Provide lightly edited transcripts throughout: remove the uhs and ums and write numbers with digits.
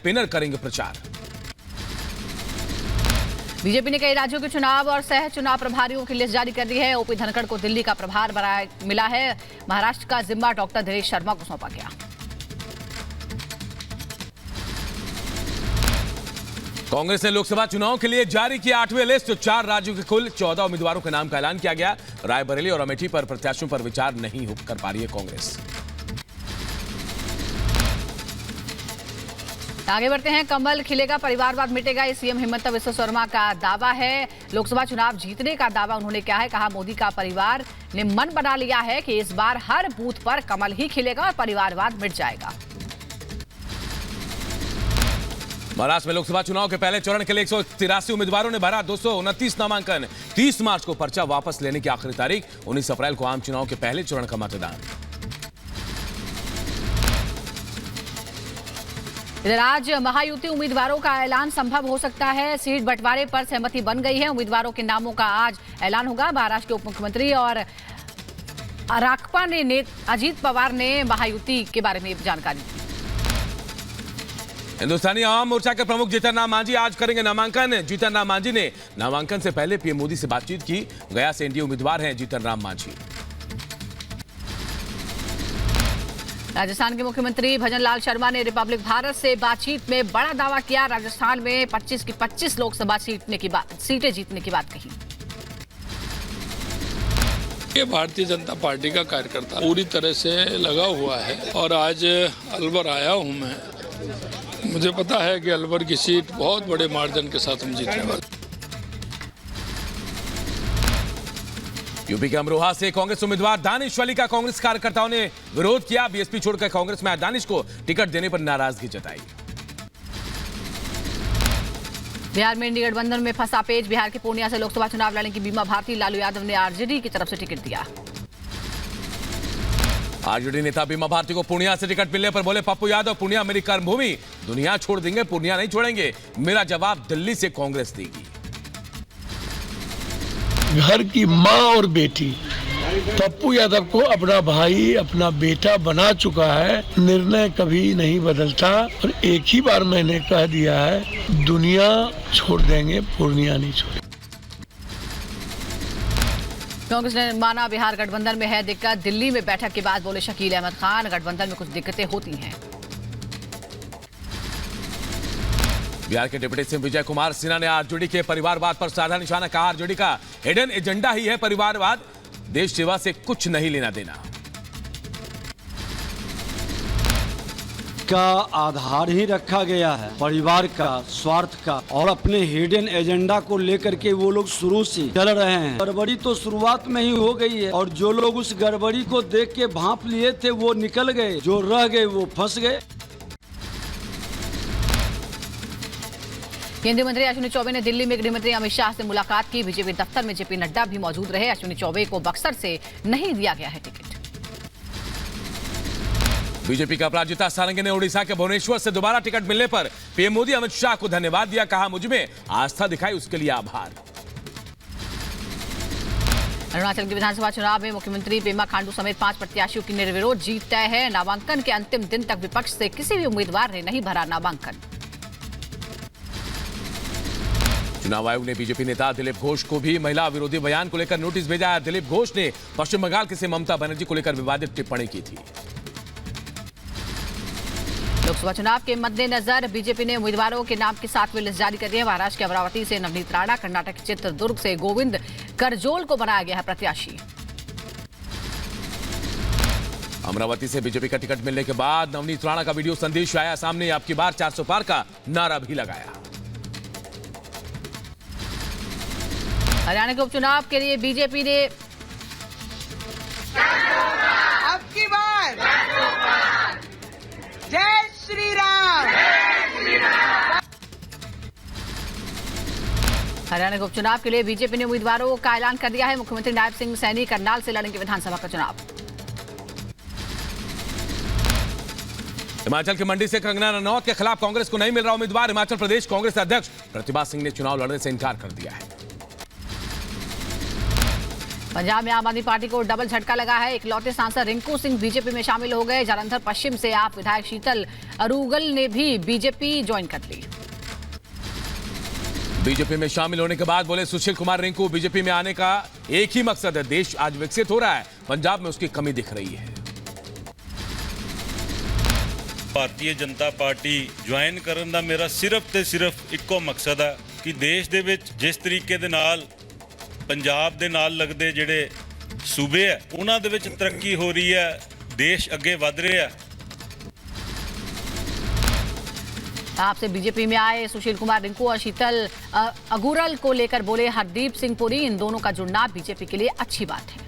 Campaigner करेंगे प्रचार। BJP ने कई राज्यों के चुनाव और सह चुनाव प्रभारियों की लिस्ट जारी कर दी है। ओपी धनखड़ को दिल्ली का प्रभार मिला है। महाराष्ट्र का जिम्मा डॉक्टर दिनेश शर्मा को सौंपा गया। कांग्रेस ने लोकसभा चुनाव के लिए जारी किया 8वें लिस्ट। 4 राज्यों के कुल 14 उम्मीदवारों के नाम का ऐलान किया गया। रायबरेली और अमेठी पर प्रत्याशियों पर विचार नहीं कर पा रही है कांग्रेस। आगे बढ़ते हैं। कमल खिलेगा, परिवारवाद मिटेगा, ये सीएम हिमंता बिस्वा शर्मा का दावा है। लोकसभा चुनाव जीतने का दावा उन्होंने किया है। कहा, मोदी का परिवार ने मन बना लिया है कि इस बार हर बूथ पर कमल ही खिलेगा और परिवारवाद मिट जाएगा। महाराष्ट्र में लोकसभा चुनाव के पहले चरण के लिए 183 उम्मीदवारों ने भरा 229 नामांकन। 30 मार्च को पर्चा वापस लेने की आखिरी तारीख। 19 अप्रैल को आम चुनाव के पहले चरण का मतदान। इधर आज महायुति उम्मीदवारों का ऐलान संभव हो सकता है। सीट बंटवारे पर सहमति बन गई है। उम्मीदवारों के नामों का आज ऐलान होगा। महाराष्ट्र के उप मुख्यमंत्री और राकपा ने अजीत पवार ने महायुति के बारे में जानकारी दी। हिंदुस्तानी आवाम मोर्चा के प्रमुख जीतन राम मांझी आज करेंगे नामांकन। जीतन राम मांझी ने नामांकन से पहले पीएम मोदी से बातचीत की। गया से एनडीए उम्मीदवार हैं जीतन राम मांझी। राजस्थान के मुख्यमंत्री भजनलाल शर्मा ने रिपब्लिक भारत से बातचीत में बड़ा दावा किया। राजस्थान में 25 की 25 लोकसभा सीटें जीतने की बात कही। ये भारतीय जनता पार्टी का कार्यकर्ता पूरी तरह से लगा हुआ है और आज अलवर आया हूं मैं। मुझे पता है कि अलवर की सीट बहुत बड़े मार्जिन के साथ हम जीतने वाले। यूपी के अमरोहा से कांग्रेस उम्मीदवार दानिश वली का कांग्रेस कार्यकर्ताओं ने विरोध किया। बीएसपी छोड़कर कांग्रेस में आए दानिश को टिकट देने पर नाराजगी जताई। बिहार में इंडी गठबंधन में फंसा पेच। बिहार के पूर्णिया से लोकसभा चुनाव लड़ने की बीमा भारती। लालू यादव ने आरजेडी की तरफ से टिकट दिया। आरजेडी नेता बीमा भारती को पूर्णिया से टिकट मिलने पर बोले पप्पू यादव, पूर्णिया मेरी कर्मभूमि, दुनिया छोड़ देंगे, पूर्णिया नहीं छोड़ेंगे। मेरा जवाब दिल्ली से कांग्रेस देगी। घर की मां और बेटी पप्पू यादव को अपना भाई, अपना बेटा बना चुका है। निर्णय कभी नहीं बदलता और एक ही बार मैंने कह दिया है, दुनिया छोड़ देंगे, पूर्णिया नहीं छोड़ेंगे। कांग्रेस ने माना बिहार गठबंधन में है दिक्कत। दिल्ली में बैठक के बाद बोले शकील अहमद खान, गठबंधन में कुछ दिक्कतें होती हैं। बिहार के डिप्टी सीएम विजय कुमार सिन्हा ने आरजेडी के परिवारवाद पर साधा निशाना। कहा, आरजेडी का हिडन एजेंडा ही है परिवारवाद, देश सेवा से कुछ नहीं लेना देना। का आधार ही रखा गया है परिवार का, स्वार्थ का, और अपने हिडन एजेंडा को लेकर के वो लोग शुरू से चल रहे हैं। गड़बड़ी तो शुरुआत में ही हो गई है और जो लोग उस गड़बड़ी को देख के भांप लिए थे वो निकल गए, जो रह गए वो फंस गए। केंद्रीय मंत्री अश्विनी चौबे ने दिल्ली में गृहमंत्री अमित शाह से मुलाकात की। बीजेपी दफ्तर में जेपी नड्डा भी मौजूद रहे। अश्विनी चौबे को बक्सर से नहीं दिया गया है टिकट। बीजेपी का अपराजिता सारंगी ने उड़ीसा के भुवनेश्वर से दोबारा टिकट मिलने पर पीएम मोदी अमित शाह को धन्यवाद दिया। कहा, मुझमें आस्था दिखाई, उसके लिए आभार। अरुणाचल के विधानसभा चुनाव में मुख्यमंत्री पेमा खांडू समेत 5 प्रत्याशियों की निर्विरोध जीत तय है। नामांकन के अंतिम दिन तक विपक्ष से किसी भी उम्मीदवार ने नहीं भरा नामांकन। चुनाव आयोग ने बीजेपी नेता दिलीप घोष को भी महिला विरोधी बयान को लेकर नोटिस भेजा है। दिलीप घोष ने पश्चिम बंगाल की सीएम ममता बनर्जी को लेकर विवादित टिप्पणी की थी। लोकसभा चुनाव के मद्देनजर बीजेपी ने उम्मीदवारों के नाम के 7वीं लिस्ट जारी कर दी है। महाराष्ट्र के अमरावती से नवनीत राणा, कर्नाटक के चित्रदुर्ग से गोविंद करजोल को बनाया गया है प्रत्याशी। अमरावती से बीजेपी का टिकट मिलने के बाद नवनीत राणा का वीडियो संदेश आया सामने। अब की बार 400 पार का नारा भी लगाया। हरियाणा के उपचुनाव के लिए बीजेपी ने अब की बार जय श्री राम। हरियाणा के उपचुनाव के लिए बीजेपी ने उम्मीदवारों का ऐलान कर दिया है। मुख्यमंत्री नायब सिंह सैनी करनाल से लड़ेंगे विधानसभा का चुनाव। हिमाचल की मंडी से कंगना रनौत के खिलाफ कांग्रेस को नहीं मिल रहा उम्मीदवार। हिमाचल प्रदेश कांग्रेस अध्यक्ष प्रतिभा सिंह ने चुनाव लड़ने से इनकार कर दिया है। पंजाब में आम आदमी पार्टी को डबल झटका लगा है। इकलौते सांसद रिंकू सिंह बीजेपी में शामिल हो गए। जालंधर पश्चिम से आप विधायक शीतल अरूगल ने भी बीजेपी ज्वाइन कर ली। बीजेपी में शामिल होने के बाद बोले सुशील कुमार रिंकू, बीजेपी में आने का एक ही मकसद है, देश आज विकसित हो रहा है, पंजाब में उसकी कमी दिख रही है। ਭਾਰਤੀ ਜਨਤਾ ਪਾਰਟੀ ਜੁਆਇਨ ਕਰਨ ਦਾ ਮੇਰਾ ਸਿਰਫ ਤੇ ਸਿਰਫ ਇੱਕੋ ਮਕਸਦ ਹੈ ਕਿ ਦੇਸ਼ ਦੇ ਵਿੱਚ ਜਿਸ ਤਰੀਕੇ ਦੇ ਨਾਲ ਪੰਜਾਬ ਦੇ ਨਾਲ ਲੱਗਦੇ ਜਿਹੜੇ ਸੂਬੇ ਹੈ ਉਹਨਾਂ ਦੇ ਵਿੱਚ ਤਰੱਕੀ ਹੋ ਰਹੀ ਹੈ, ਦੇਸ਼ ਅੱਗੇ ਵਧ ਰਿਹਾ ਹੈ। आपसे बीजेपी में आए सुशील कुमार रिंकू और शीतल अगुरल को लेकर बोले हरदीप सिंह पुरी, इन दोनों का जुड़ना बीजेपी के लिए अच्छी बात है।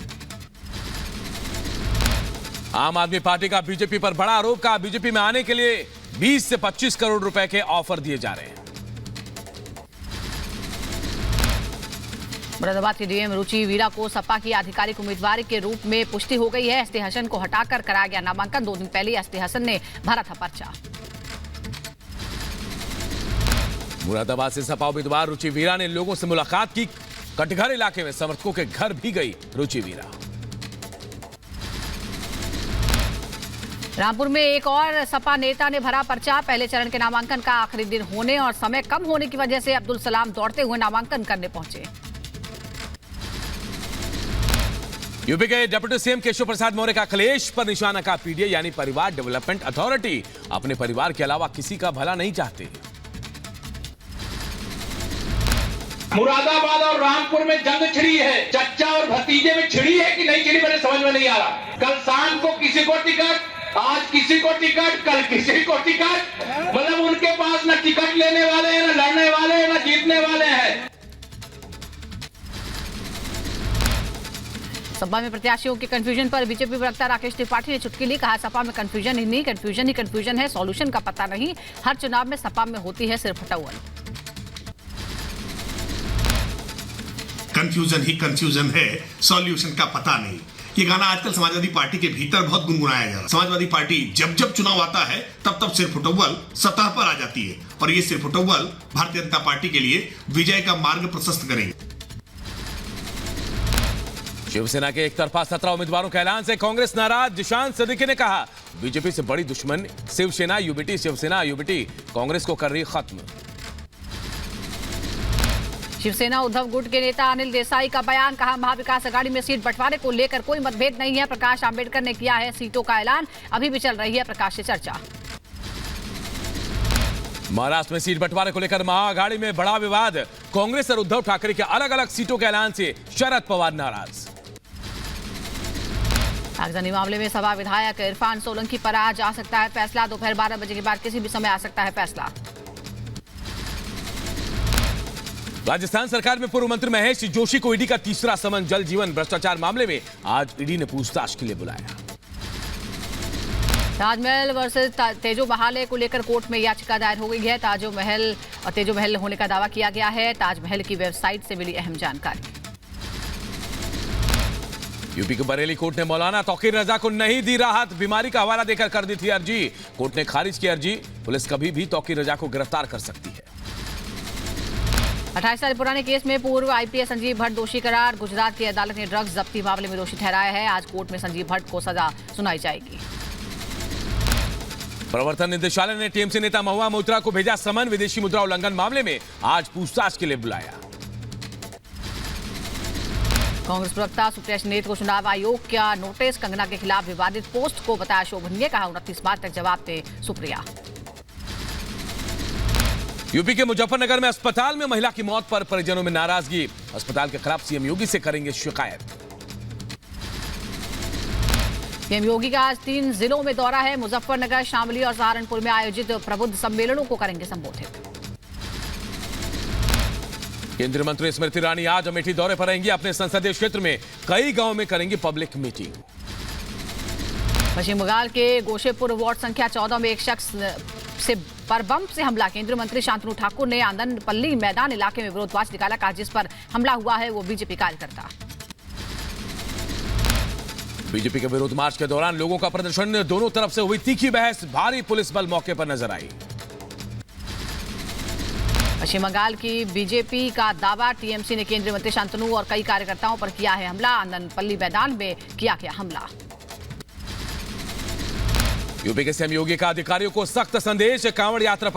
आम आदमी पार्टी का बीजेपी पर बड़ा आरोप का, बीजेपी में आने के लिए 20 से 25 करोड़ रुपए के ऑफर दिए जा रहे हैं। मुरादाबाद की डीएम रुचि वीरा को सपा की आधिकारिक उम्मीदवार के रूप में पुष्टि हो गई है। एसटी हसन को हटाकर कराया गया नामांकन। 2 दिन पहले एसटी हसन ने भरा था पर्चा। मुरादाबाद से सपा उम्मीदवार रुचि वीरा ने लोगों से मुलाकात की। कटघर इलाके में समर्थकों के घर भी गई रुचि वीरा। रामपुर में एक और सपा नेता ने भरा पर्चा। पहले चरण के नामांकन का आखिरी दिन होने और समय कम होने की वजह से अब्दुल सलाम दौड़ते हुए नामांकन करने पहुंचे। यूपी के डिप्टी सीएम केशव प्रसाद मौर्य का अखिलेश पर निशाना का पीडीए यानी परिवार डेवलपमेंट अथॉरिटी अपने परिवार के अलावा किसी का भला नहीं चाहते। मुरादाबाद और रामपुर में जंग छिड़ी है, चच्चा और भतीजे में छिड़ी है कि नहीं छिड़ी मेरे समझ में नहीं आ रहा। कल शाम को किसी को टिकट, आज किसी को टिकट, कल किसी को टिकट, मतलब उनके पास न टिकट लेने वाले हैं, न लड़ने वाले हैं, न जीतने वाले हैं। सपा में प्रत्याशियों के कंफ्यूजन पर बीजेपी प्रवक्ता राकेश त्रिपाठी ने चुटकी ली। कहा सपा में कंफ्यूजन ही नहीं, कंफ्यूजन ही कंफ्यूजन है, सॉल्यूशन का पता नहीं। हर चुनाव में सपा में होती है सिर्फ हटौल। कंफ्यूजन ही कंफ्यूजन है, सॉल्यूशन का पता नहीं। ये गाना आजकल समाजवादी पार्टी के भीतर बहुत गुनगुनाया जा रहा है। समाजवादी पार्टी जब जब चुनाव आता है तब तब सिर्फ फुटबॉल सतह पर आ जाती है और ये सिर्फ फुटबॉल भारतीय जनता पार्टी के लिए विजय का मार्ग प्रशस्त करेंगे। शिवसेना के एक तरफा 17 उम्मीदवारों के ऐलान से कांग्रेस नाराज। जिशान सदीकी ने कहा बीजेपी से बड़ी दुश्मन शिवसेना यूबीटी, शिवसेना यूबीटी कांग्रेस को कर रही खत्म। शिवसेना उद्धव गुट के नेता अनिल देसाई का बयान। कहा महाविकास अघाड़ी में सीट बंटवारे को लेकर कोई मतभेद नहीं है। प्रकाश आंबेडकर ने किया है सीटों का ऐलान, अभी भी चल रही है प्रकाश से चर्चा। महाराष्ट्र में सीट बंटवारे को लेकर महाअघाड़ी में बड़ा विवाद। कांग्रेस और उद्धव ठाकरे के अलग अलग सीटों के ऐलान से शरद पवार नाराज। राजधानी मामले में सपा विधायक इरफान सोलंकी पर आज आ सकता है फैसला। दोपहर 12 बजे के बाद किसी भी समय आ सकता है फैसला। राजस्थान सरकार में पूर्व मंत्री महेश जोशी को ईडी का तीसरा समन जल जीवन भ्रष्टाचार मामले में आज ईडी ने पूछताछ के लिए बुलाया। ताजमहल वर्सेस तेजो महाले को लेकर कोर्ट में याचिका दायर हो गई है। ताजमहल और तेजो महल होने का दावा किया गया है। ताजमहल की वेबसाइट से मिली अहम जानकारी। यूपी के बरेली कोर्ट ने मौलाना तौकीर रजा को नहीं दी राहत। बीमारी का हवाला देकर कर दी थी अर्जी। कोर्ट ने खारिज की अर्जी। पुलिस कभी भी तौकीर रजा को गिरफ्तार कर सकती है। 28 साल पुराने केस में पूर्व आईपीएस संजीव भट्ट दोषी करार। गुजरात की अदालत ने ड्रग्स जब्ती मामले में दोषी ठहराया है। आज कोर्ट में संजीव भट्ट को सजा सुनाई जाएगी। प्रवर्तन निदेशालय ने टीएमसी नेता महुआ मोइत्रा को भेजा समन। विदेशी मुद्रा उल्लंघन मामले में आज पूछताछ के लिए बुलाया। कांग्रेस प्रवक्ता सुप्रिया सुनीत को चुनाव आयोग का नोटिस। कंगना के खिलाफ विवादित पोस्ट को बताया शोभनीय। कहा 29 मार्च तक जवाब दे सुप्रिया। यूपी के मुजफ्फरनगर में अस्पताल में महिला की मौत पर परिजनों में नाराजगी। अस्पताल के खिलाफ सीएम योगी से करेंगे शिकायत। सीएम योगी का आज 3 जिलों में दौरा है। मुजफ्फरनगर, शामली और सहारनपुर में आयोजित प्रबुद्ध सम्मेलनों को करेंगे संबोधित। केंद्रीय मंत्री स्मृति ईरानी आज अमेठी दौरे पर रहेंगी। अपने संसदीय क्षेत्र में कई गांवों में करेंगी पब्लिक मीटिंग। पश्चिम बंगाल के गोशेपुर वार्ड संख्या 14 में एक शख्स से पर बम से हमला। केंद्रीय मंत्री शांतनु ठाकुर ने आंदनपल्ली मैदान इलाके में विरोध मार्च निकाला। कहा जिस पर हमला हुआ है वो बीजेपी कार्यकर्ता। बीजेपी के विरोध मार्च के दौरान लोगों का प्रदर्शन, दोनों तरफ से हुई तीखी बहस। भारी पुलिस बल मौके पर नजर आई। पश्चिम बंगाल की बीजेपी का दावा, टीएमसी ने केंद्रीय मंत्री शांतनु और कई कार्यकर्ताओं पर किया है हमला। आनंदपल्ली मैदान में किया गया हमला। यूपी के सीएम योगी का अधिकारियों को सख्त संदेश, कांवड़ यात्रा पर